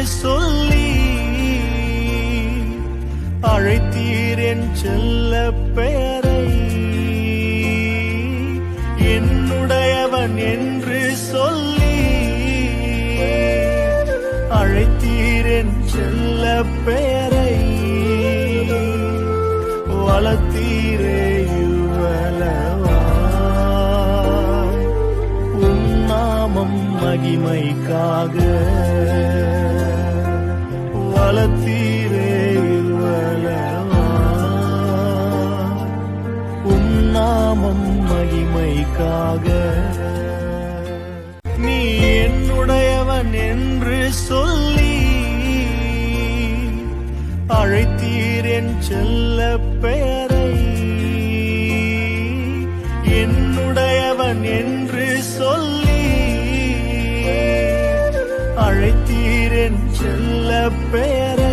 சொல்லி அழைத்தீர் என் செல்ல பெயரை. என்னுடையவன் என்று சொல்லி அழைத்தீர் என் செல்ல பெயரை. வளர்த்தீரே இவ்வளவாய் உம் நாமம் மகிமைக்காக. வளர்த்தீரே இவ்வளவாய் உம் நாமம் மகிமைக்காக. நீ என்னுடையவன் என்று சொல்லி அழைத்தீர் என் செல்ல பெயரை. என்னுடையவன் என்று சொல்லி அழைத்தீர் என் செல்ல பெயரை.